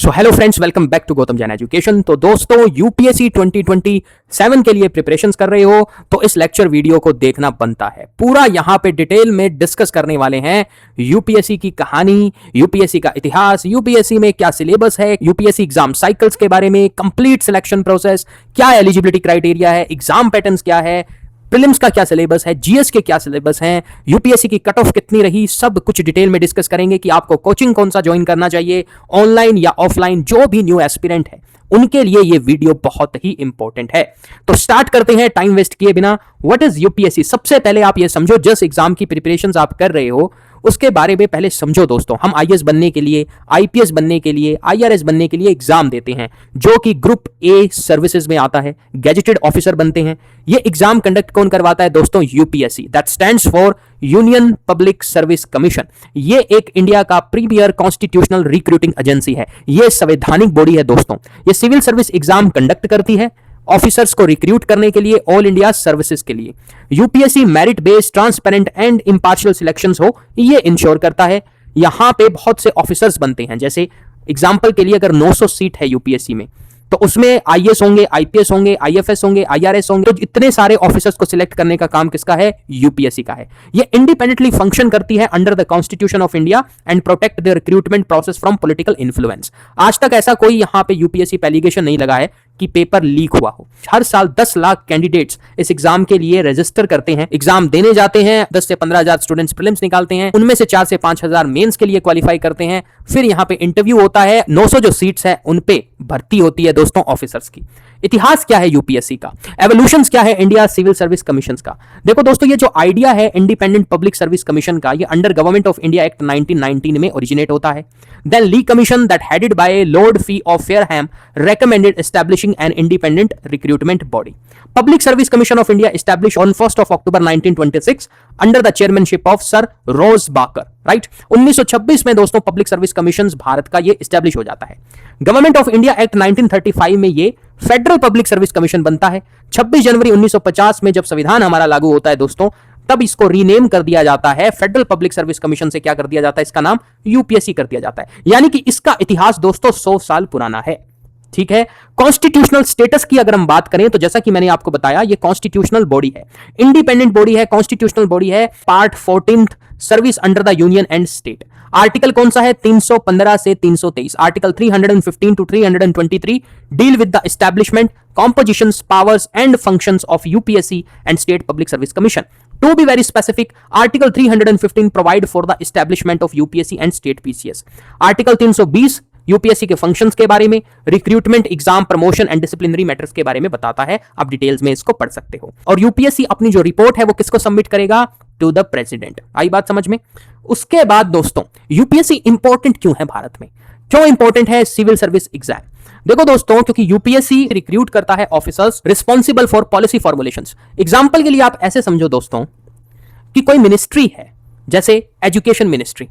So hello friends, welcome back to Gautam Jain education. तो दोस्तों, UPSC 2027 के लिए प्रिपरेशंस कर रहे हो तो इस लेक्चर वीडियो को देखना बनता है। पूरा यहां पे डिटेल में डिस्कस करने वाले हैं यूपीएससी की कहानी, यूपीएससी का इतिहास, यूपीएससी में क्या सिलेबस है, यूपीएससी एग्जाम साइकिल्स के बारे में, कंप्लीट सिलेक्शन प्रोसेस, क्या एलिजिबिलिटी क्राइटेरिया है, एग्जाम पैटर्न्स क्या है, प्रीलिम्स का क्या सिलेबस है, जीएस के क्या सिलेबस हैं, यूपीएससी की कट ऑफ कितनी रही, सब कुछ डिटेल में डिस्कस करेंगे कि आपको कोचिंग कौन सा ज्वाइन करना चाहिए, ऑनलाइन या ऑफलाइन। जो भी न्यू एस्पिरेंट है उनके लिए ये वीडियो बहुत ही इंपॉर्टेंट है। तो स्टार्ट करते हैं टाइम वेस्ट किए बिना। What is UPSC? सबसे पहले आप ये समझो, जिस एग्जाम की प्रिपरेशंस आप कर रहे हो उसके बारे में पहले समझो दोस्तों। हम आईएएस बनने के लिए, आईपीएस बनने के लिए, आईआरएस बनने के लिए एग्जाम देते हैं जो कि ग्रुप ए सर्विसेज में आता है, गैजेटेड ऑफिसर बनते हैं। ये एग्जाम कंडक्ट कौन करवाता है दोस्तों? UPSC, that stands for union public service commission. ये एक इंडिया का प्रीमियर कॉन्स्टिट्यूशनल रिक्रूटिंग एजेंसी है। ये संवैधानिक बॉडी है दोस्तों। ये सिविल सर्विस एग्जाम कंडक्ट करती है ऑफिसर्स को रिक्रूट करने के लिए, ऑल इंडिया सर्विसेज के लिए। UPSC merit based, transparent and impartial selections हो, ये इंश्योर करता है। यहां पे बहुत से ऑफिसर्स बनते हैं। जैसे एग्जांपल के लिए अगर 900 सीट है यूपीएससी में तो उसमें आईएएस होंगे, आईपीएस होंगे, आईएफएस होंगे, आईआरएस होंगे। तो इतने सारे ऑफिसर्स को सिलेक्ट करने का काम किसका है? यूपीएससी का है। ये इंडिपेंडेंटली फंक्शन करती है under the constitution of India and protect the recruitment process from political influence. आज तक ऐसा कोई यहां पे यूपीएससी पे एलिगेशन नहीं लगा है कि पेपर लीक हुआ हो। हर साल 10 लाख कैंडिडेट्स इस एग्जाम के लिए रजिस्टर करते हैं, एग्जाम देने जाते हैं। 10 से 15,000 स्टूडेंट्स प्रीलिम्स निकालते हैं, उनमें से 4 से 5,000 मेंस के लिए क्वालिफाई करते हैं। फिर यहाँ पे इंटरव्यू होता है। 900 जो सीट्स है उन पे भर्ती होती है दोस्तों ऑफिसर्स की। इतिहास क्या है यूपीएससी का? एवोल्यूशंस क्या है इंडिया सिविल सर्विस कमीशन का? देखो दोस्तों, ये जो आइडिया है इंडिपेंडेंट पब्लिक सर्विस कमीशन का, ये under government of India act 1919 में ओरिजिनेट होता है। Then Lee commission that headed by Lord Lee of Fareham recommended establishing an independent recruitment body. Public Service Commission of India established on 1st of October 1926 under the chairmanship of Sir Rose Barker. Right 1926 में दोस्तों public service commission Bharat का ये establish हो जाता है। Government of India act 1935 में ये federal public service commission बनता है। 26 जनवरी 1950 में जब संविधान हमारा लागू होता है दोस्तों, तब इसको रीनेम कर दिया जाता है। फेडरल पब्लिक सर्विस कमीशन से क्या कर दिया जाता है? इसका नाम यूपीएससी कर दिया जाता है। यानी कि इसका इतिहास दोस्तों 100 साल पुराना है। ठीक है। कॉन्स्टिट्यूशनल स्टेटस की अगर हम बात करें तो जैसा कि मैंने आपको बताया, ये कॉन्स्टिट्यूशनल बॉडी है, इंडिपेंडेंट बॉडी है, कॉन्स्टिट्यूशनल बॉडी है। Part 14 service under the union and state. Article कौन सा है? 315 से 323। Article 315 to 323 deal with the establishment, compositions, powers and functions of UPSC and state public service commission. To be very specific, Article 315 provide for the establishment of UPSC and state PCS. Article 320 UPSC के functions के बारे में, recruitment, exam, promotion and disciplinary matters के बारे में बताता है। आप डिटेल्स में इसको पढ़ सकते हो। और यूपीएससी अपनी जो रिपोर्ट है वो किसको सबमिट करेगा? To the president. आई बात समझ में? उसके बाद दोस्तों, यूपीएससी इंपॉर्टेंट क्यों है भारत में? क्यों इंपॉर्टेंट है सिविल सर्विस एग्जाम? देखो दोस्तों, क्योंकि यूपीएससी रिक्रूट करता है officers responsible for policy formulations. Example के लिए आप ऐसे समझो दोस्तों कि कोई मिनिस्ट्री है, जैसे एजुकेशन मिनिस्ट्री।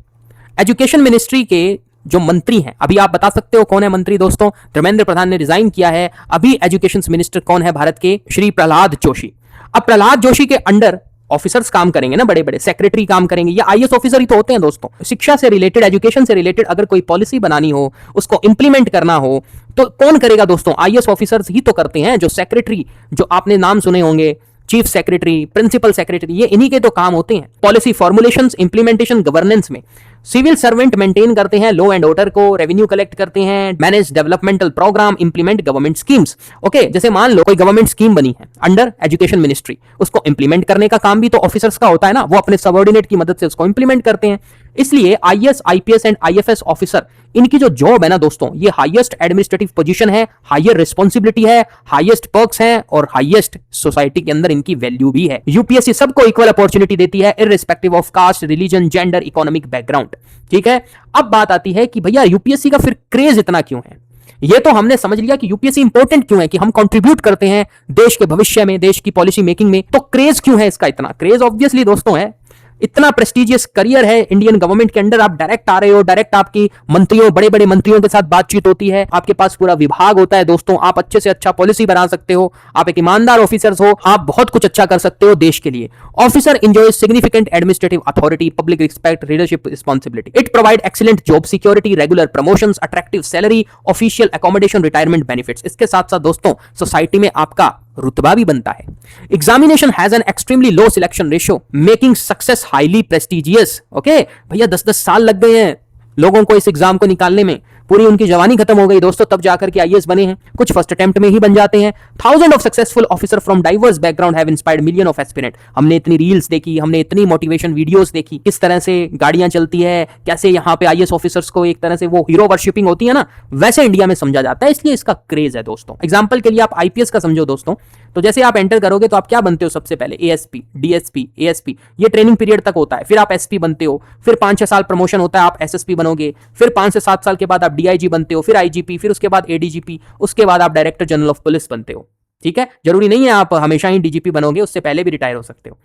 एजुकेशन मिनिस्ट्री के जो मंत्री हैं, अभी आप बता सकते हो कौन है मंत्री दोस्तों? धर्मेंद्र प्रधान ने रिजाइन किया है। अभी एजुकेशन मिनिस्टर कौन है भारत के? श्री प्रहलाद जोशी। अब प्रहलाद जोशी के अंडर ऑफिसर्स काम करेंगे ना, बड़े बड़े सेक्रेटरी काम करेंगे। ये आईएएस ऑफिसर ही तो होते हैं दोस्तों। शिक्षा से रिलेटेड, एजुकेशन से रिलेटेड अगर कोई पॉलिसी बनानी हो, उसको इंप्लीमेंट करना हो तो कौन करेगा दोस्तों? आईएएस ऑफिसर्स ही तो करते हैं। जो सेक्रेटरी, जो आपने नाम सुने होंगे, चीफ सेक्रेटरी, प्रिंसिपल सेक्रेटरी, ये इन्हीं के तो काम होते हैं। पॉलिसी फॉर्मुलेशंस, इंप्लीमेंटेशन, गवर्नेंस में सिविल सर्वेंट मेंटेन करते हैं लॉ एंड ऑर्डर को, रेवेन्यू कलेक्ट करते हैं, manage developmental program, implement government schemes. Okay, जैसे मान लो कोई गवर्नमेंट स्कीम बनी है अंडर एजुकेशन मिनिस्ट्री, उसको इंप्लीमेंट करने का काम भी तो ऑफिसर्स का होता है ना। वो अपने सबऑर्डिनेट की मदद से उसको इंप्लीमेंट करते हैं। इसलिए IAS, IPS and IFS officer, इनकी जो जॉब है ना दोस्तों, ये हाईएस्ट एडमिनिस्ट्रेटिव पोजीशन है, हाईयर रिस्पॉन्सिबिलिटी है, हाईएस्ट पर्क्स हैं और हाईएस्ट सोसाइटी के अंदर इनकी वैल्यू भी है। यूपीएससी सबको इक्वल अपॉर्चुनिटी देती है, irrespective of caste, religion, gender, economic background. ठीक है। अब बात आती है कि भैया यूपीएससी का फिर क्रेज इतना क्यों है? ये तो हमने समझ लिया कि यूपीएससी इंपॉर्टेंट क्यों है, कि हम कंट्रीब्यूट करते हैं देश के भविष्य में, देश की पॉलिसी मेकिंग में। तो क्रेज क्यों है इसका इतना? क्रेज ऑब्वियसली दोस्तों है इतना प्रेस्टिजियस करियर है इंडियन गवर्नमेंट के अंडर, आप डायरेक्ट आ रहे हो, डायरेक्ट आपकी मंत्रियों, बड़े बड़े मंत्रियों के साथ बातचीत होती है, आपके पास पूरा विभाग होता है दोस्तों, आप अच्छे से अच्छा पॉलिसी बना सकते हो, आप एक ईमानदार ऑफिसर्स हो, आप बहुत कुछ अच्छा कर सकते हो देश के लिए। Officer enjoys significant administrative authority, public respect, leadership responsibility. It provide excellent job security, regular promotions, attractive salary, official accommodation, retirement benefits. इसके साथ साथ दोस्तों सोसाइटी में आपका रुतबा भी बनता है। Examination has an extremely low selection ratio, making success highly prestigious. Okay भैया 10-10 साल लग गए हैं लोगों को इस एग्जाम को निकालने में, पूरी उनकी जवानी खत्म हो गई दोस्तों, तब जाकर के आईएएस बने हैं, कुछ फर्स्ट अटेम्प्ट में ही बन जाते हैं। Thousand of successful officer from diverse background have inspired million of aspirant. हमने इतनी रील्स देखी, हमने इतनी मोटिवेशन वीडियोस देखी, किस तरह से गाड़ियां चलती है, कैसे यहाँ पे आईएएस ऑफिसर्स को एक तरह से वो हीरो वर्शिपिंग होती है ना, वैसे इंडिया में समझा जाता है, इसलिए इसका क्रेज है दोस्तों। एग्जाम्पल के लिए आप आईपीएस का समझो दोस्तों, तो जैसे आप एंटर करोगे तो आप क्या बनते हो सबसे पहले, एएसपी, डीएसपी, एएसपी, ये ट्रेनिंग पीरियड तक होता है, फिर आप एसपी बनते हो, फिर 5-6 साल प्रमोशन होता है, आप एसएसपी बनोगे, फिर 5 से 7 साल के बाद आप डीआईजी बनते हो, फिर आईजीपी, फिर उसके बाद एडीजीपी, उसके बाद आप डायरेक्टर जनरल ऑफ पुलिस बनते हो। ठीक है, जरूरी नहीं है आप हमेशा ही डीजीपी बनोगे, उससे पहले भी रिटायर हो सकते हो।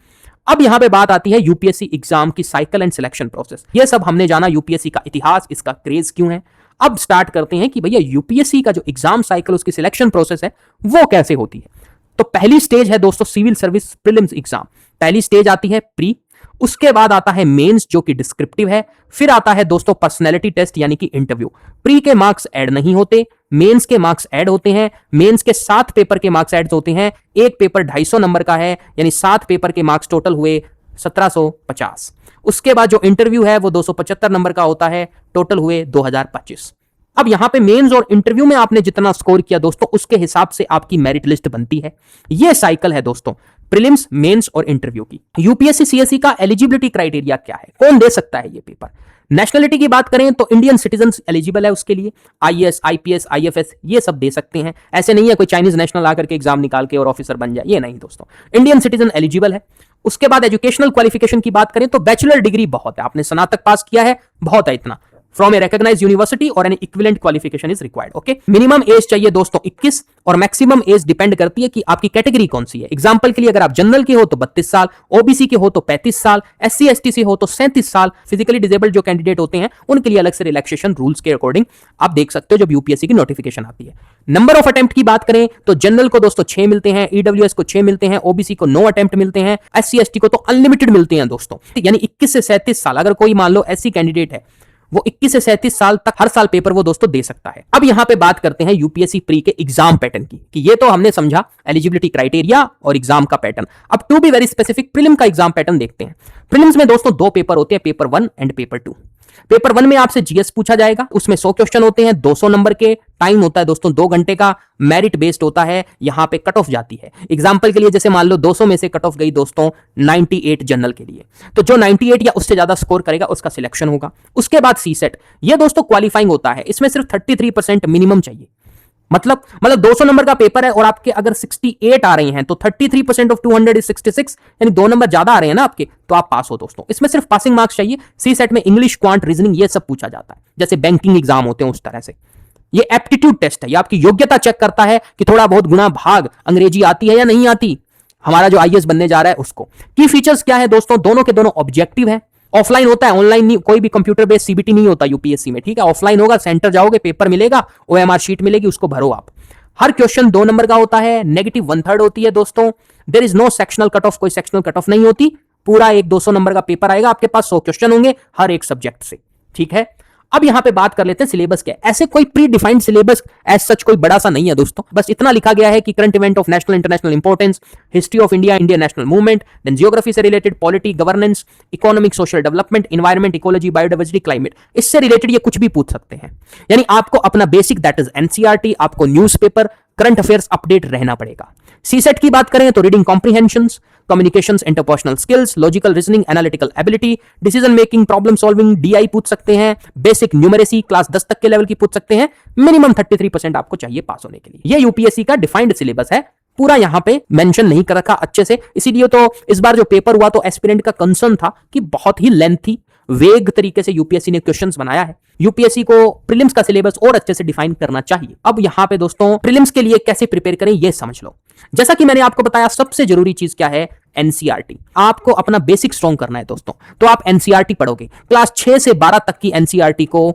अब यहां पे बात आती है यूपीएससी एग्जाम की साइकिल एंड सिलेक्शन प्रोसेस। ये सब हमने जाना यूपीएससी का इतिहास, इसका क्रेज क्यों है। अब स्टार्ट करते हैं कि भैया यूपीएससी का जो एग्जाम साइकिल, उसकी सिलेक्शन प्रोसेस है वो कैसे होती है। तो पहली स्टेज है दोस्तों सिविल सर्विस प्रीलिम्स एग्जाम, पहली स्टेज आती है प्री, उसके बाद आता है मेंस जो कि डिस्क्रिप्टिव है, फिर आता है दोस्तों पर्सनैलिटी टेस्ट यानी कि इंटरव्यू। प्री के मार्क्स ऐड नहीं होते, मेंस के मार्क्स ऐड होते हैं, मेंस के 7 पेपर के मार्क्स ऐड होते हैं, एक पेपर 250 नंबर का है, यानी 7 पेपर के मार्क्स टोटल हुए 1750। उसके बाद जो इंटरव्यू है वो 275 नंबर का होता है, टोटल हुए 2025। अब यहां पे मेंस और इंटरव्यू में आपने जितना स्कोर किया दोस्तों, उसके हिसाब से आपकी मेरिट लिस्ट बनती है। यह साइकिल है दोस्तों प्रीलिम्स, मेंस और इंटरव्यू की। यूपीएससी सीएससी का एलिजिबिलिटी क्राइटेरिया क्या है, कौन दे सकता है ये पेपर। नेशनलिटी की बात करें तो इंडियन सिटीजन एलिजिबल है उसके लिए, आईएएस, आईपीएस, आईएफएस ये सब दे सकते हैं। ऐसे नहीं है कोई चाइनीज नेशनल आकर के एग्जाम निकाल के और ऑफिसर बन जाए, ये नहीं दोस्तों, इंडियन सिटीजन एलिजिबल है। उसके बाद एजुकेशनल क्वालिफिकेशन की बात करें तो बैचलर डिग्री बहुत है, आपने स्नातक पास किया है, बहुत है इतना, फ्रॉम ए recognized यूनिवर्सिटी और N equivalent qualification is required. Okay, minimum age चाहिए दोस्तों 21 और मैक्सिमम एज डिपेंड करती है कि आपकी कैटेगरी कौन सी है। एग्जांपल के लिए अगर आप जनरल के हो तो 32 साल, ओबीसी के हो तो 35 साल, एससी एसटी से हो तो 37 साल, फिजिकली डिसेबल्ड जो कैंडिडेट होते हैं उनके लिए अलग से रिलैक्सेशन रूल्स के अकॉर्डिंग आप देख सकते हो जब यूपीएससी की नोटिफिकेशन आती है। नंबर ऑफ अटेम्प्ट की बात करें तो जनरल को दोस्तों 6 मिलते हैं, ईडब्ल्यूएस को 6 मिलते हैं, ओबीसी को 9 अटेम्प्ट मिलते हैं, एससी एसटी को तो अनलिमिटेड मिलते हैं दोस्तों, यानी 21 से 37 साल। अगर कोई मान लो एससी कैंडिडेट है वो 21 से 37 साल तक हर साल पेपर वो दोस्तों दे सकता है। अब यहां पे बात करते हैं यूपीएससी प्री के एग्जाम पैटर्न की, कि ये तो हमने समझा एलिजिबिलिटी क्राइटेरिया और एग्जाम का पैटर्न। अब to be very specific prelim का एग्जाम पैटर्न देखते हैं। प्रीलिम्स में दोस्तों 2 पेपर होते हैं, पेपर 1 एंड पेपर 2। पेपर 1 में आपसे जीएस पूछा जाएगा, उसमें 100 क्वेश्चन होते हैं, 200 नंबर के, टाइम होता है दोस्तों 2 घंटे का, मेरिट बेस्ड होता है, यहां पे कट ऑफ जाती है। एग्जांपल के लिए जैसे मान लो 200 में से कट ऑफ गई दोस्तों 98 जनरल के लिए, तो जो 98 या उससे ज्यादा स्कोर करेगा उसका सिलेक्शन होगा। उसके बाद सी सेट, ये दोस्तों क्वालिफाइंग होता है, इसमें सिर्फ 33% मिनिमम चाहिए। मतलब 200 नंबर का पेपर है और आपके अगर 68 आ रही हैं तो 33% ऑफ 200 इज 66, यानी 2 नंबर ज्यादा आ रहे हैं ना आपके, तो आप पास हो दोस्तों। इसमें सिर्फ पासिंग मार्क्स चाहिए। सी सेट में इंग्लिश, क्वांट, रीजनिंग ये सब पूछा जाता है, जैसे बैंकिंग एग्जाम होते हैं उस तरह से। ये एप्टीट्यूड टेस्ट है, ये आपकी योग्यता चेक करता है कि थोड़ा बहुत गुणा भाग अंग्रेजी आती है या नहीं आती, हमारा जो आईएएस बनने जा रहा है उसको। की फीचर्स क्या है दोस्तों, दोनों के दोनों ऑब्जेक्टिव है, ऑफलाइन होता है, ऑनलाइन नहीं, कोई भी कंप्यूटर बेस्ड सीबीटी नहीं होता यूपीएससी में, ठीक है। ऑफलाइन होगा, सेंटर जाओगे, पेपर मिलेगा, ओएमआर शीट मिलेगी, उसको भरो आप। हर क्वेश्चन 2 नंबर का होता है, नेगेटिव 1/3 होती है दोस्तों। There is no sectional cut off, कोई सेक्शनल कट ऑफ नहीं होती, पूरा एक 200 नंबर का पेपर आएगा, आपके पास 100 क्वेश्चन होंगे हर एक सब्जेक्ट से, ठीक है। अब यहां पे बात कर लेते हैं सिलेबस क्या है। ऐसे कोई predefined syllabus as such कोई बड़ा सा नहीं है दोस्तों, बस इतना लिखा गया है कि current event of national international importance, history of India, Indian national movement, then geography से related, polity, governance, economic, social development, environment, ecology, biodiversity, climate, इससे रिलेटेड ये कुछ भी पूछ सकते हैं। यानी आपको अपना बेसिक दैट इज एनसीईआरटी, आपको न्यूज़पेपर, करंट अफेयर्स अपडेट रहना पड़ेगा। सीसेट की बात करें तो reading comprehensions, communications, interpersonal skills, logical reasoning, analytical ability, decision making, problem solving, DI पूछ सकते हैं, बेसिक न्यूमरेसी क्लास 10 तक के लेवल की पूछ सकते हैं। मिनिमम 33% आपको चाहिए पास होने के लिए। ये यूपीएससी का डिफाइंड सिलेबस है, पूरा यहां पे मेंशन नहीं कर रखा अच्छे से, इसीलिए तो इस बार जो पेपर हुआ तो एस्पिरेंट का कंसर्न था कि बहुत ही लेंथी वेग तरीके से यूपीएससी ने क्वेश्चंस बनाया है। यूपीएससी को प्रीलिम्स का सिलेबस और अच्छे से डिफाइन करना चाहिए। अब यहां पे दोस्तों प्रीलिम्स के लिए कैसे प्रिपेयर करें ये समझ लो। जैसा कि मैंने आपको बताया, सबसे जरूरी चीज क्या है? एनसीईआरटी। आपको अपना बेसिक स्ट्रॉन्ग करना है दोस्तों, तो आप एनसीईआरटी पढ़ोगे। क्लास 6 से 12 तक की एनसीईआरटी को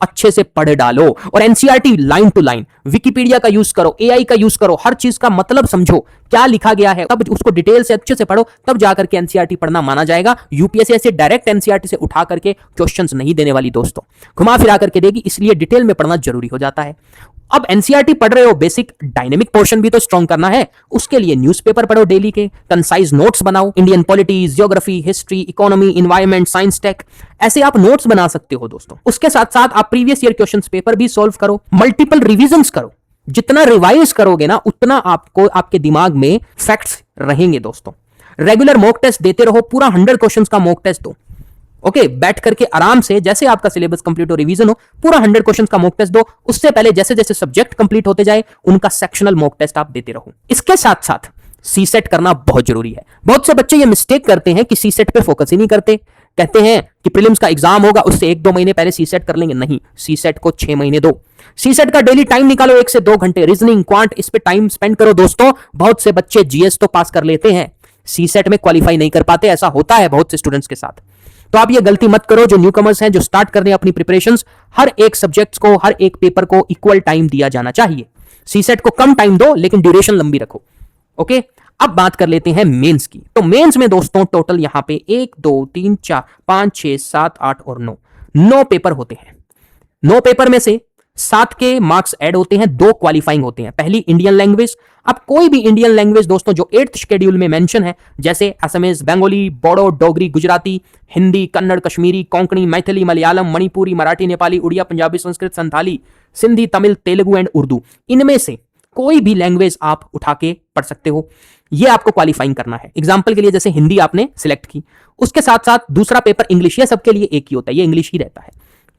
अच्छे से पढ़ डालो, और NCERT line to line, Wikipedia का यूज करो, एआई का यूज करो, हर चीज का मतलब समझो, क्या लिखा गया है, तब उसको डिटेल से अच्छे से पढ़ो, तब जाकर के एनसीईआरटी पढ़ना माना जाएगा। यूपीएससी ऐसे डायरेक्ट एनसीईआरटी से उठा करके क्वेश्चंस नहीं देने वाली दोस्तों, घुमा फिरा करके देगी, इसलिए डिटेल में पढ़ना जरूरी हो जाता है। अब एनसीईआरटी पढ़ रहे हो, बेसिक डायनेमिक पोर्शन भी तो स्ट्रॉन्ग करना है, उसके लिए न्यूज़पेपर पढ़ो डेली के, कंसाइज नोट्स बनाओ, Indian polities, geography, history, economy, environment, science, tech, ऐसे आप नोट्स बना सकते हो दोस्तों। उसके साथ साथ आप प्रीवियस ईयर क्वेश्चंस पेपर भी सॉल्व करो, मल्टीपल रिविजन्स करो। जितना रिवाइज करोगे ना, उतना आपको आपके दिमाग में फैक्ट्स रहेंगे दोस्तों। रेगुलर मॉक टेस्ट देते रहो, पूरा 100 क्वेश्चंस का मॉक टेस्ट दो। ओके, बैठ करके आराम से, जैसे आपका सिलेबस कंप्लीट हो, रिवीजन हो, पूरा 100 क्वेश्चंस का मॉक टेस्ट दो। उससे पहले जैसे जैसे सब्जेक्ट कंप्लीट होते जाए, उनका सेक्शनल मॉक टेस्ट आप देते रहो। इसके साथ साथ सी सेट करना बहुत जरूरी है। बहुत से बच्चे ये मिस्टेक करते हैं कि सी सेट पे फोकस ही नहीं करते, कहते हैं कि प्रीलिम्स का एग्जाम होगा, उससे 1-2 महीने पहले सी सेट कर लेंगे। नहीं, सी सेट को 6 महीने दो। सी सेट का डेली टाइम निकालो, 1 से 2 घंटे, रीजनिंग, क्वांट, इस पे टाइम स्पेंड करो दोस्तों। बहुत से बच्चे जीएस तो पास कर लेते हैं, सी सेट में क्वालिफाई नहीं कर पाते, ऐसा होता है बहुत से स्टूडेंट्स के साथ। तो आप ये गलती मत करो, जो न्यूकमर्स हैं, जो स्टार्ट कर रहे हैं अपनी प्रिपरेशंस, हर एक सब्जेक्ट्स को, हर एक पेपर को इक्वल टाइम दिया जाना चाहिए। सीसेट को कम टाइम दो, लेकिन ड्यूरेशन लंबी रखो। ओके, अब बात कर लेते हैं मेंस की। तो मेंस में दोस्तों टोटल यहां पे 1 2 3 4 5 6 7 8 और 9 पेपर होते हैं। 9 पेपर में से 7 के मार्क्स ऐड होते हैं, 2 क्वालिफाइंग होते हैं। पहली इंडियन लैंग्वेज। अब कोई भी इंडियन लैंग्वेज दोस्तों जो 8th शेड्यूल में मेंशन है, जैसे असमीज, बंगाली, बोडो, डोगरी, गुजराती, हिंदी, कन्नड़, कश्मीरी, कोंकणी, मैथिली, मलयालम, मणिपुरी, मराठी, नेपाली, उड़िया, पंजाबी, संस्कृत, संथाली, सिंधी, तमिल, तेलुगु एंड उर्दू, इनमें से कोई भी लैंग्वेज आप उठा के पढ़ सकते हो। ये आपको क्वालिफाइंग करना है। एग्जाम्पल के लिए जैसे हिंदी आपने सिलेक्ट की, उसके साथ साथ दूसरा पेपर इंग्लिश, ये सबके लिए एक ही होता है, ये इंग्लिश ही रहता है।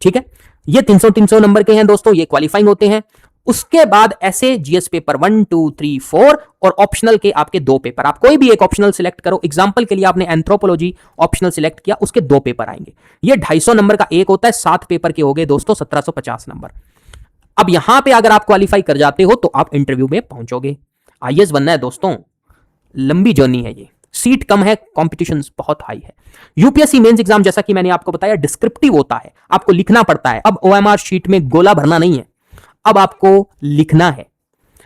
ठीक है, ये 300 नंबर के हैं दोस्तों, ये क्वालिफाइंग होते हैं। उसके बाद ऐसे जीएस पेपर 1 2 3 4 और ऑप्शनल के आपके 2 पेपर, आप कोई भी एक ऑप्शनल सिलेक्ट करो। एग्जांपल के लिए आपने एंथ्रोपोलॉजी ऑप्शनल सिलेक्ट किया, उसके 2 पेपर आएंगे। ये 250 नंबर का एक होता है, 7 पेपर के हो गए दोस्तों 1750 नंबर। अब यहां पे अगर आप क्वालिफाई कर जाते हो तो आप इंटरव्यू में पहुंचोगे। आईएएस बनना है दोस्तों, लंबी जर्नी है ये, सीट कम है, कॉम्पिटिशन बहुत हाई है। यूपीएससी मेंस एग्जाम जैसा कि मैंने आपको बताया डिस्क्रिप्टिव होता है, आपको लिखना पड़ता है। अब ओएमआर शीट में गोला भरना नहीं है, अब आपको लिखना है।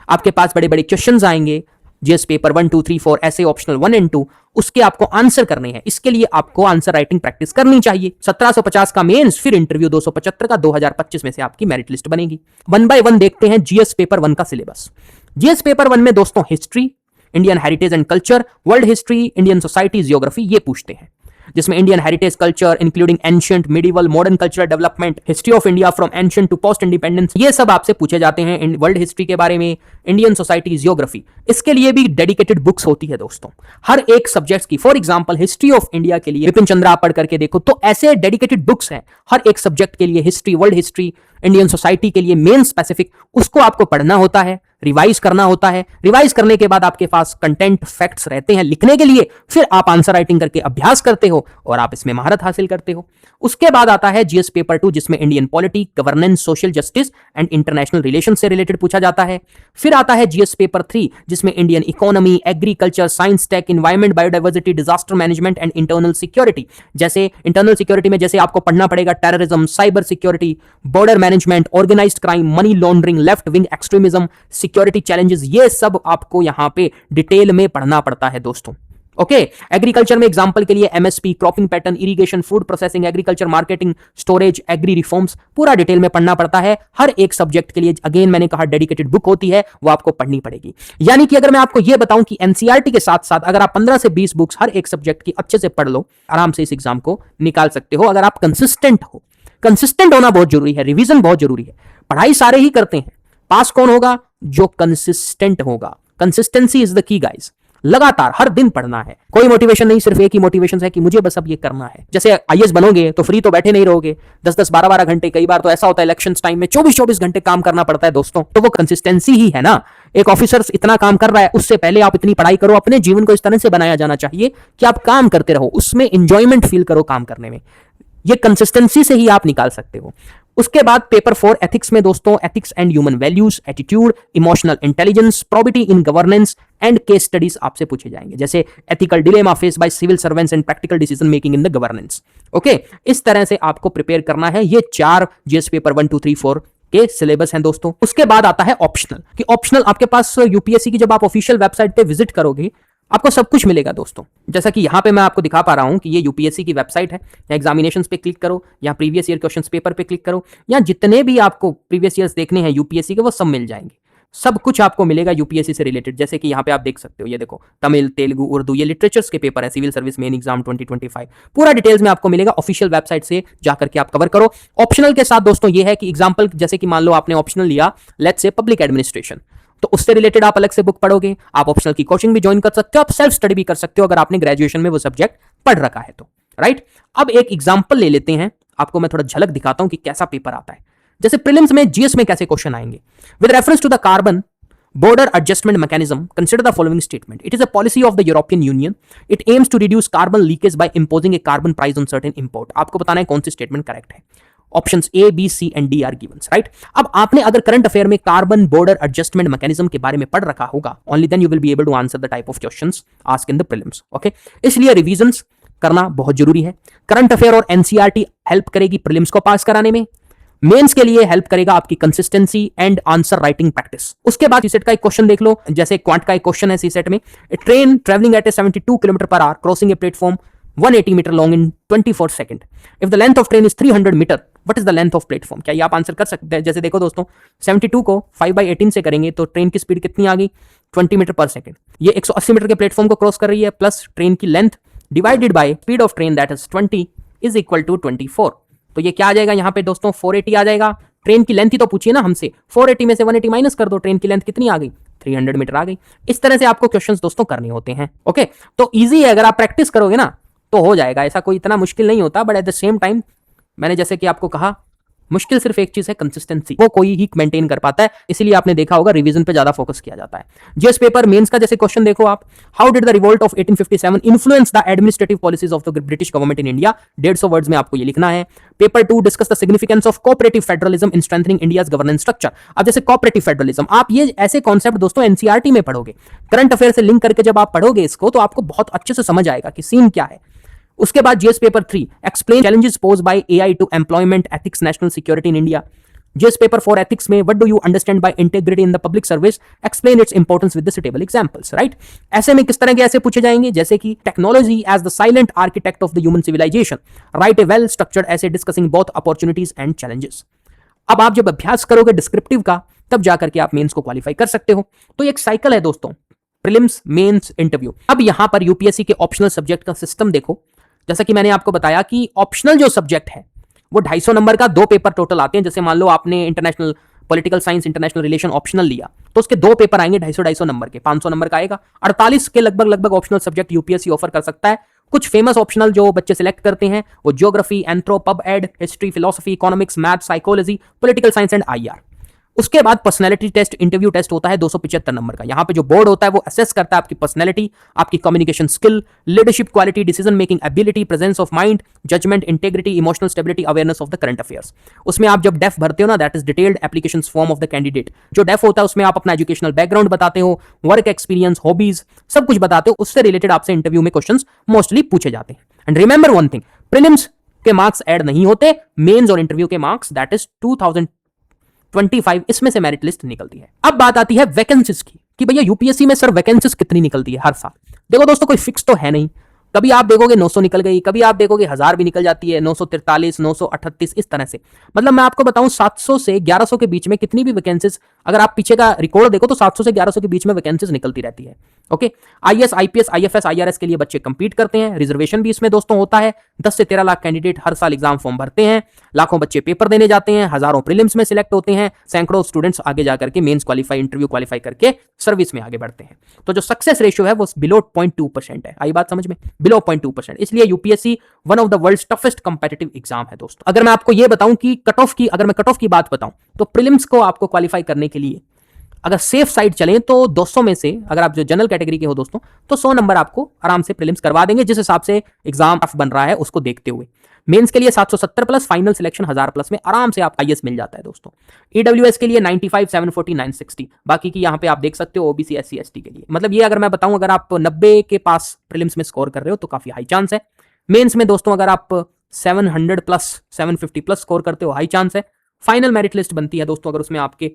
आपके पास बड़े बड़े क्वेश्चंस आएंगे, जीएस पेपर 1 2 3 4 ऐसे ऑप्शनल 1 एंड 2, उसके आपको आंसर करने हैं। इसके लिए आपको आंसर राइटिंग प्रैक्टिस करनी चाहिए। 1750 का मेंस, फिर इंटरव्यू 275 का, 2025 में से आपकी मेरिट लिस्ट बनेगी। 1 बाय 1 देखते हैं जीएस पेपर 1 का सिलेबस। जीएस पेपर 1 में दोस्तों history, Indian heritage and culture, world history, Indian society, geography, ये पूछते हैं। जिसमें Indian heritage culture including ancient, medieval, modern cultural development, history of India from ancient to post independence, ये सब आपसे पूछे जाते हैं। वर्ल्ड हिस्ट्री के बारे में, इंडियन सोसाइटी, जियोग्राफी, इसके लिए भी डेडिकेटेड बुक्स होती है दोस्तों, हर एक सब्जेक्ट्स की। For example history of India के लिए विपिन चंद्रा आप पढ़ करके देखो, तो ऐसे डेडिकेटेड बुक्स हैं हर एक सब्जेक्ट के लिए। History, world history, Indian society के लिए मेन स्पेसिफिक, उसको आपको पढ़ना होता है, रिवाइज करना होता है। रिवाइज करने के बाद आपके पास कंटेंट फैक्ट्स रहते हैं लिखने के लिए, फिर आप आंसर राइटिंग करके अभ्यास करते हो और आप इसमें महारत हासिल करते हो। उसके बाद आता है जीएस पेपर 2, जिसमें Indian polity, governance, social justice and international relation से रिलेटेड पूछा जाता है। फिर आता है जीएस पेपर 3, जिसमें Indian economy, agriculture, science, tech, environment, biodiversity, disaster management and internal security. जैसे इंटरनल सिक्योरिटी में जैसे आपको पढ़ना पड़ेगा terrorism, cyber security, border management, organised crime, money laundering, left wing extremism, security challenges, ये सब आपको यहां पे डिटेल में पढ़ना पड़ता है दोस्तों। ओके, एग्रीकल्चर में एग्जांपल के लिए MSP, cropping pattern, irrigation, food processing, agriculture marketing, storage, agri reforms, पूरा डिटेल में पढ़ना पड़ता है। हर एक सब्जेक्ट के लिए अगेन मैंने कहा डेडिकेटेड बुक होती है, वो आपको पढ़नी पड़ेगी। यानी कि अगर मैं आपको ये बताऊं कि एनसीईआरटी के साथ साथ अगर आप 15 से 20 बुक्स हर एक सब्जेक्ट की अच्छे से पढ़ लो, आराम से इस एग्जाम को निकाल सकते हो, अगर आप कंसिस्टेंट हो। कंसिस्टेंट होना बहुत जरूरी है, रिवीजन बहुत जरूरी है। पढ़ाई सारे ही करते हैं, पास कौन होगा? जो कंसिस्टेंट होगा। Consistency is the key guys, लगातार हर दिन पढ़ना है। कोई मोटिवेशन नहीं, सिर्फ एक ही मोटिवेशन है कि मुझे बस अब ये करना है। जैसे आईएएस बनोगे तो फ्री तो बैठे नहीं रहोगे, 10-10 12-12 घंटे, कई बार तो ऐसा होता है इलेक्शन टाइम में 24-24 घंटे काम करना पड़ता है दोस्तों। तो वो कंसिस्टेंसी ही है ना। एक ऑफिसर इतना काम कर रहा है, उससे पहले आप इतनी पढ़ाई करो। अपने जीवन को इस तरह से बनाया जाना चाहिए कि आप काम करते रहो, उसमें इंजॉयमेंट फील करो काम करने में। ये कंसिस्टेंसी से ही आप निकाल सकते हो। उसके बाद पेपर 4 एथिक्स में दोस्तों ethics and human values, attitude, emotional intelligence, probity in governance and case studies आपसे पूछे जाएंगे, जैसे ethical dilemma face by civil servants and practical decision making in the governance. Okay, इस तरह से आपको प्रिपेयर करना है। ये 4 जीएस पेपर 1 2 3 4 के सिलेबस हैं दोस्तों। उसके बाद आता है ऑप्शनल, कि ऑप्शनल आपके पास यूपीएससी की जब आप ऑफिशियल वेबसाइट पे विजिट करोगे आपको सब कुछ मिलेगा दोस्तों। जैसा कि यहां पे मैं आपको दिखा पा रहा हूं कि ये यूपीएससी की वेबसाइट है, या एग्जामिनेशंस पे क्लिक करो, या प्रीवियस ईयर क्वेश्चंस पेपर पे क्लिक करो, या जितने भी आपको प्रीवियस ईयर्स देखने हैं यूपीएससी के वो सब मिल जाएंगे। सब कुछ आपको मिलेगा यूपीएससी से रिलेटेड। जैसे कि यहाँ पे आप देख सकते हो, ये देखो तमिल, तेलुगु, उर्दू, ये लिटरेचर्स के पेपर है, सिविल सर्विस मेन एग्जाम 2025 पूरा डिटेल्स में आपको मिलेगा। ऑफिशियल वेबसाइट से जाकर के आप कवर करो। ऑप्शनल के साथ दोस्तों ये है कि एग्जाम्पल जैसे कि मान लो आपने ऑप्शनल लिया लेट्स से पब्लिक एडमिनिस्ट्रेशन, तो उससे रिलेटेड आप अलग से बुक पढ़ोगे, आप ऑप्शनल की कोचिंग भी ज्वाइन कर सकते हो, आप सेल्फ स्टडी भी कर सकते हो अगर आपने ग्रेजुएशन में वो सब्जेक्ट पढ़ रखा है तो, राइट। अब एक एग्जाम्पल ले लेते हैं, आपको मैं थोड़ा झलक दिखाता हूं कि कैसा पेपर आता है। जैसे प्रीलिम्स में जीएस में कैसे क्वेश्चन आएंगे। With reference to the carbon border adjustment mechanism, consider the following statement. It is a policy of the European Union. It aims to reduce carbon leakage by imposing a carbon price on certain import. आपको बताना है कौन सी statement correct है। Options A, B, C and D are givens, right. अब आपने अगर current affair में कार्बन बॉर्डर एडजस्टमेंट मैकेनिज्म के बारे में पढ़ रखा होगा, only then you will be able to answer the type of questions asked in the prelims. Okay, इसलिए रिवीजंस करना बहुत जरूरी है। करंट अफेयर और एनसीईआरटी हेल्प करेगी प्रीलिम्स को पास कराने में। मेंस के लिए हेल्प करेगा आपकी consistency and answer writing practice. उसके बाद सीसेट का एक क्वेश्चन देख लो, जैसे क्वांट का एक क्वेश्चन है सीसेट में, train travelling at a 72 kilometre per hour crossing a platform 180 metre long in 24 second. If the length of train is 300 metre, what is the length of platform? क्या ये आप answer कर सकते हैं? जैसे देखो दोस्तों, 72 को 5/18 से करेंगे तो ट्रेन की स्पीड कितनी आ गई? 20 मीटर पर सेकंड। ये 180 मीटर के प्लेटफॉर्म को क्रॉस कर रही है, प्लस ट्रेन की length divided by speed of train that is 20 is equal to 24। तो ये क्या आ जाएगा यहाँ पे दोस्तों? 480 आ जाएगा। ट्रेन की लेंथ ही तो पूछिए ना हमसे, 480 में से 180 माइनस कर दो, ट्रेन की लेंथ कितनी आ गई? 300 मीटर आ गई। इस तरह से आपको क्वेश्चंस दोस्तों करने होते हैं। ओके, तो इजी है, अगर आप प्रैक्टिस करोगे ना तो हो जाएगा, ऐसा कोई इतना मुश्किल नहीं होता। But at the same time मैंने जैसे कि आपको कहा, मुश्किल सिर्फ एक चीज है, कंसिस्टेंसी, वो कोई ही मेंटेन कर पाता है। इसीलिए आपने देखा होगा रिवीजन पे ज्यादा फोकस किया जाता है। जीएस पेपर मेंस का जैसे क्वेश्चन देखो आप, how did the revolt of 1857 influence the administrative policies of the British government in India? 150 words में आपको ये लिखना है। Paper 2 discuss the significance of cooperative federalism in strengthening India's governance structure. अब जैसे कोऑपरेटिव फेडरलिज्म, आप ये ऐसे कॉन्सेप्ट दोस्तों एनसीईआरटी में पढ़ोगे, करंट अफेयर से लिंक करके जब आप पढ़ोगे इसको तो आपको बहुत अच्छे से समझ आएगा कि सीन क्या है। उसके बाद GS paper 3 explain challenges posed by AI to employment ethics national security in India. GS paper 4 ethics में what do you understand by integrity in the public service, explain its importance with the suitable examples, right. ऐसे में किस तरह के ऐसे पूछे जाएंगे, जैसे कि technology as the silent architect of the human civilization, right a well structured essay discussing both opportunities and challenges. अब आप जब अभ्यास करोगे डिस्क्रिप्टिव का, तब जाकर के आप मेंस को क्वालिफाई कर सकते हो। तो एक साइकिल है दोस्तों, प्रीलिम्स, मेंस, इंटरव्यू। अब यहां पर यूपीएससी के ऑप्शनल सब्जेक्ट का सिस्टम देखो। जैसा कि मैंने आपको बताया कि ऑप्शनल जो सब्जेक्ट है वो 250 नंबर का 2 पेपर टोटल आते हैं। जैसे मान लो आपने international political science, international relation optional लिया, तो उसके 2 पेपर आएंगे 250 नंबर के, 500 नंबर का आएगा। 48 के लगभग ऑप्शनल सब्जेक्ट यूपीएससी ऑफर कर सकता है। कुछ फेमस ऑप्शनल जो बच्चे सिलेक्ट करते हैं वो geography, anthro, pub ad, history, philosophy, economics, math, psychology, political science and IR. उसके बाद पर्सनैलिटी टेस्ट, इंटरव्यू टेस्ट होता है 275 नंबर का। यहां पे जो बोर्ड होता है वो असेस करता है आपकी पर्सनैलिटी, आपकी communication skill, leadership quality, decision making ability, presence of mind, judgement, integrity, emotional stability, awareness of the current affairs. उसमें आप जब डेफ भरते हो ना, that is detailed application form of the candidate. जो डेफ होता है उसमें आप अपना एजुकेशनल बैकग्राउंड बताते हो, वर्क एक्सपीरियंस, हॉबीज, सब कुछ बताते हो। उससे रिलेटेड आपसे इंटरव्यू में क्वेश्चंस मोस्टली पूछे जाते हैं। And remember one thing, prelims के मार्क्स ऐड नहीं होते, मेंस और इंटरव्यू के मार्क्स दैट इज 2025 इसमें से मेरिट लिस्ट निकलती है। अब बात आती है वैकेंसीज की, कि भैया यूपीएससी में सर वैकेंसीज कितनी निकलती है हर साल। देखो दोस्तों, कोई फिक्स तो है नहीं। कभी आप देखोगे 900 निकल गई, कभी आप देखोगे 1000 भी निकल जाती है, 943, 938, इस तरह से। मतलब मैं आपको बताऊं 700 से 1100 के बीच में कितनी भी वैकेंसीज, अगर आप पीछे का रिकॉर्ड देखो तो 700 से 1100 के बीच में वैकेंसीज निकलती रहती है। Okay, IAS, IPS, IFS, IRS के लिए बच्चे कंपीट करते हैं। रिजर्वेशन भी इसमें दोस्तों होता है। 10 से 13 लाख कैंडिडेट हर साल एग्जाम फॉर्म भरते हैं, लाखों बच्चे पेपर देने जाते हैं, हजारों प्रीलिम्स में सिलेक्ट होते हैं, सैकड़ों स्टूडेंट्स आगे जाकर के मेंस क्वालिफाई, इंटरव्यू क्वालिफाई करके सर्विस में आगे बढ़ते हैं। तो जो सक्सेस रेशियो है वो बिलो 0.2% है। आई बात समझ में? बिलो 0.2%। इसलिए UPSC one of the world's toughest competitive exam है दोस्तों। अगर मैं आपको ये बताऊं कि कट ऑफ की, अगर मैं कट ऑफ की बात बताऊं तो प्रीलिम्स को आपको क्वालिफाई करने के लिए अगर सेफ साइड चलें तो 200 में से अगर आप जो जनरल कैटेगरी के हो दोस्तों, तो 100 नंबर आपको आराम से प्रीलिम्स करवा देंगे, जिस हिसाब से एग्जाम बन रहा है उसको देखते हुए। मेंस के लिए 770 प्लस, फाइनल सिलेक्शन 1000 प्लस में आराम से आप आईएएस मिल जाता है दोस्तों। ईडब्ल्यूएस के लिए 95, 740, 960, बाकी की यहाँ पे आप देख सकते हो ओबीसी, एससी, एसटी के लिए। मतलब ये अगर मैं बताऊं, अगर आप 90 के पास प्रीलिम्स में स्कोर कर रहे हो तो काफी हाई चांस है। मेंस में दोस्तों अगर आप 700 प्लस, 750 प्लस स्कोर करते हो, हाई चांस है। फाइनल मेरिट लिस्ट बनती है दोस्तों, अगर उसमें आपके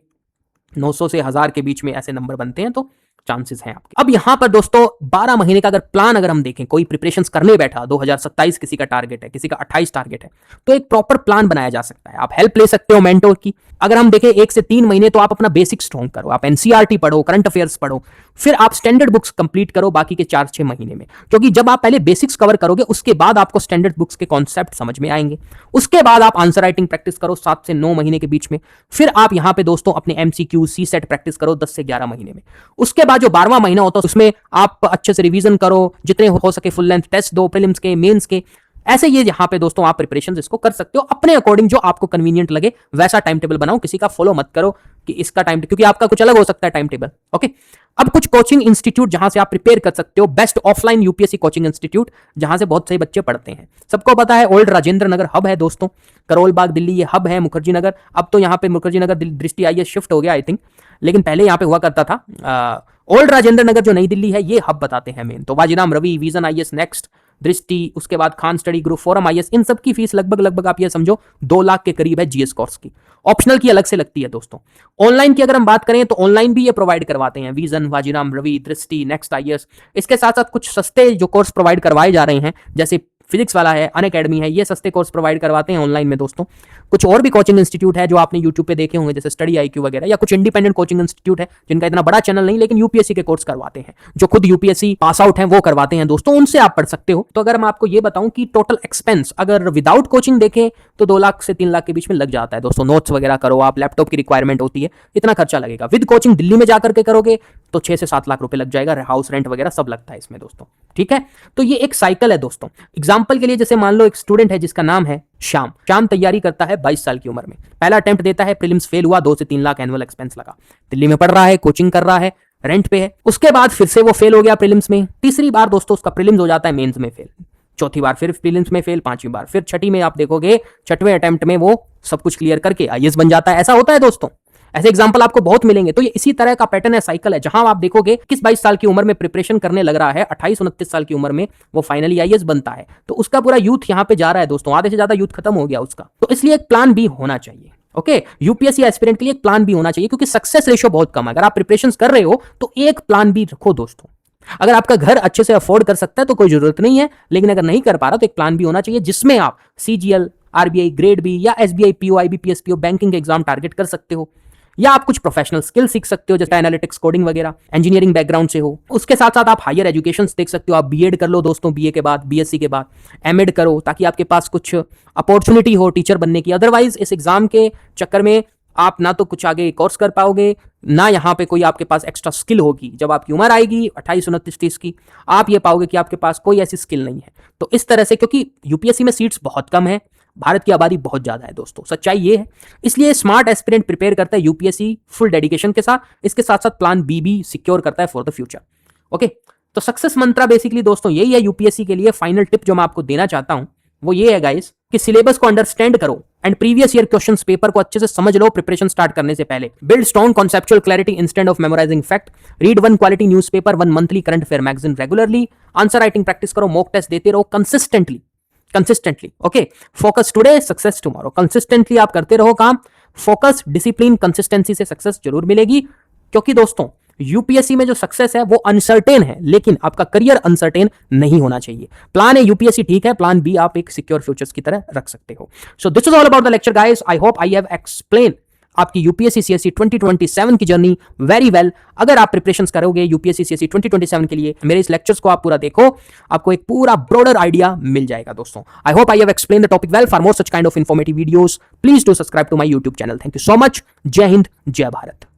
900 से 1000 के बीच में ऐसे नंबर बनते हैं तो चांसेस हैं आपके। अब यहां पर दोस्तों 12 महीने का अगर प्लान अगर हम देखें, कोई प्रिपरेशंस करने बैठा, 2027 किसी का टारगेट है, किसी का 28 टारगेट है, तो एक प्रॉपर प्लान बनाया जा सकता है। आप हेल्प ले सकते हो मेंटोर की। अगर हम देखें 1 से 3 महीने तो आप अपना बेसिक स्ट्रॉन्ग करो, आप एनसीईआरटी पढ़ो, करंट अफेयर्स पढ़ो, फिर आप स्टैंडर्ड बुक्स कंप्लीट करो बाकी के 4-6 महीने में। क्योंकि जब आप पहले बेसिक्स कवर करोगे उसके बाद आपको स्टैंडर्ड बुक्स के कॉन्सेप्ट समझ में आएंगे। उसके बाद आप आंसर राइटिंग प्रैक्टिस करो 7 से 9 महीने के बीच में। फिर आप यहां पे दोस्तों अपने एमसीक्यू, सी सेट प्रैक्टिस करो 10 से 11 महीने में। उसके बाद जो 12वां महीना होता है उसमें आप अच्छे से रिवीजन करो, जितने हो सके फुल लेंथ टेस्ट दो, प्रीलिम्स के, मेंस के। ऐसे ये यहां पे दोस्तों आप प्रिपरेशन इसको कर सकते हो अपने अकॉर्डिंग, जो आपको कन्वीनियंट लगे वैसा टाइम टेबल बनाओ। किसी का फॉलो मत करो कि इसका टाइम, क्योंकि आपका कुछ अलग हो सकता है टाइम टेबल। ओके, अब कुछ कोचिंग इंस्टीट्यूट जहां से आप प्रिपेयर कर सकते हो, best offline UPSC coaching institute जहां से बहुत सही बच्चे पढ़ते हैं। सबको पता है ओल्ड राजेंद्र नगर हब है दोस्तों, करोल बाग दिल्ली ये हब है। मुखर्जी नगर, अब तो यहाँ पे मुखर्जी नगर दृष्टि आईएएस शिफ्ट हो गया आई थिंक, लेकिन पहले यहाँ पे हुआ करता था। ओल्ड राजेंद्र नगर जो नई दिल्ली है ये हब बताते हैं मेन। तो Vajiram Ravi, vision IAS, next Drishti, उसके बाद Khan study group, forum IAS, इन सब की फीस लगभग आप ये समझो 2 लाख के करीब है जीएस कोर्स की। ऑप्शनल की अलग से लगती है दोस्तों। ऑनलाइन की अगर हम बात करें तो ऑनलाइन भी ये प्रोवाइड करवाते हैं, विजन, वाजीराम रवि, दृष्टि, नेक्स्ट आईएएस। इसके साथ साथ कुछ सस्ते जो कोर्स प्रोवाइड करवाए जा रहे हैं, जैसे फिजिक्स वाला है, अनअकैडमी है, ये सस्ते कोर्स प्रोवाइड करवाते हैं ऑनलाइन में दोस्तों। कुछ और भी कोचिंग इंस्टीट्यूट है जो आपने यूट्यूब पे देखे होंगे, जैसे स्टडी आईक्यू वगैरह, या कुछ इंडिपेंडेंट कोचिंग इंस्टीट्यूट है जिनका इतना बड़ा चैनल नहीं, लेकिन यूपीएससी के कोर्स करवाते हैं, जो खुद यूपीएससी पास आउट हैं वो करवाते हैं दोस्तों, उनसे आप पढ़ सकते हो। तो अगर मैं आपको ये बताऊं कि टोटल एक्सपेंस अगर विदाउट कोचिंग देखें तो 2 लाख से 3 लाख के बीच में लग जाता है दोस्तों। नोट्स वगैरह करो आप, लैपटॉप की रिक्वायरमेंट होती है, इतना खर्चा लगेगा। विद कोचिंग दिल्ली में जाकर के करोगे तो 6 से 7 लाख रुपए लग जाएगा, हाउस रेंट वगैरह सब लगता है इसमें दोस्तों। ठीक है, तो ये एक साइकिल है दोस्तों। एग्जाम्पल के लिए जैसे मान लो एक स्टूडेंट है जिसका नाम है श्याम तैयारी करता है 22 साल की उम्र में, पहला अटेम्प्ट देता है, प्रीलिम्स फेल हुआ, 2 से 3 लाख एनुअल एक्सपेंस लगा, दिल्ली में पढ़ रहा है, कोचिंग कर रहा है, रेंट पे है। उसके बाद फिर से वो फेल हो गया प्रीलिम्स में, तीसरी बार दोस्तों उसका प्रीलिम्स हो जाता है मेंस में फेल, चौथी बार फिर प्रीलिम्स में फेल, 5वीं बार, फिर छठी में आप देखोगे 6वें अटेम्प्ट में वो सब कुछ क्लियर करके आईएएस बन जाता है। ऐसा होता है दोस्तों, ऐसे एग्जाम्पल आपको बहुत मिलेंगे। तो ये इसी तरह का पैटर्न है, साइकिल है, जहां आप देखोगे किस 22 साल की उम्र में प्रिपरेशन करने लग रहा है, 28-29 साल की उम्र में वो फाइनली आईएएस बनता है, तो उसका पूरा यूथ यहां पे जा रहा है दोस्तों, आधे से ज्यादा यूथ खत्म हो गया उसका। तो इसलिए एक प्लान भी होना चाहिए। ओके, यूपीएससी एस्पिरेंट के लिए एक प्लान भी होना चाहिए, क्योंकि सक्सेस रेशियो बहुत कम है। अगर आप प्रिपरेशन कर रहे हो तो एक प्लान भी रखो दोस्तों। अगर आपका घर अच्छे से अफोर्ड कर सकता है तो कोई जरूरत नहीं है, लेकिन अगर नहीं कर पा रहा तो एक प्लान भी होना चाहिए, जिसमें आप सीजीएल, आरबीआई, ग्रेड बी या SBI PO, IBPS PO, banking के एग्जाम टारगेट कर सकते हो, या आप कुछ प्रोफेशनल स्किल सीख सकते हो, जैसे एनालिटिक्स, कोडिंग वगैरह, इंजीनियरिंग बैकग्राउंड से हो। उसके साथ साथ आप हायर एजुकेशन देख सकते हो, आप बीएड कर लो दोस्तों, बीए के बाद, बीएससी के बाद एमएड करो, ताकि आपके पास कुछ अपॉर्चुनिटी हो टीचर बनने की। अदरवाइज इस एग्जाम के चक्कर में आप ना तो कुछ आगे कोर्स कर पाओगे, ना यहाँ पे कोई आपके पास एक्स्ट्रा स्किल होगी। जब आपकी उम्र आएगी 28-29-30 की, आप ये पाओगे कि आपके पास कोई ऐसी स्किल नहीं है। तो इस तरह से, क्योंकि यूपीएससी में सीट्स बहुत कम है, भारत की आबादी बहुत ज्यादा है दोस्तों, सच्चाई ये है। इसलिए स्मार्ट एस्पिरेंट प्रिपेयर करता है यूपीएससी फुल डेडिकेशन के साथ, इसके साथ साथ प्लान बी भी सिक्योर करता है फॉर द फ्यूचर। ओके, तो सक्सेस मंत्रा बेसिकली दोस्तों यही है यूपीएससी के लिए। फाइनल टिप जो मैं आपको देना चाहता हूं वो ये है गाइस, कि सिलेबस को अंडरस्टैंड करो and previous year questions paper को अच्छे से समझ लो प्रिपरेशन स्टार्ट करने से पहले। Build strong conceptual clarity instead of memorising fact. Read 1 quality newspaper, 1 monthly current affair magazine regularly. Answer writing practice करो, मॉक टेस्ट देते रहो consistently. Okay, focus today, success tomorrow. Consistently आप करते रहो काम, फोकस, डिसिप्लिन, कंसिस्टेंसी से success जरूर मिलेगी। क्योंकि दोस्तों यूपीएससी में जो सक्सेस है वो अनसर्टेन है, लेकिन आपका करियर अनसर्टेन नहीं होना चाहिए। प्लान है यूपीएससी ठीक है, प्लान बी आप एक सिक्योर फ्यूचर्स की तरह रख सकते हो। So this is all about the lecture guys. I hope I have explain आपकी यूपीएससी सीएससी 2027 की जर्नी वेरी वेल। अगर आप प्रिपरेशंस करोगे यूपीएससी सीएससी 2027 के लिए, मेरे इस लेक्चर्स को आप पूरा देखो, आपको एक पूरा ब्रॉडर आइडिया मिल जाएगा दोस्तों। I hope I have explain the topic well. For more such kind of informative videos please do subscribe to my YouTube channel. Thank you so much. जय हिंद, जय भारत।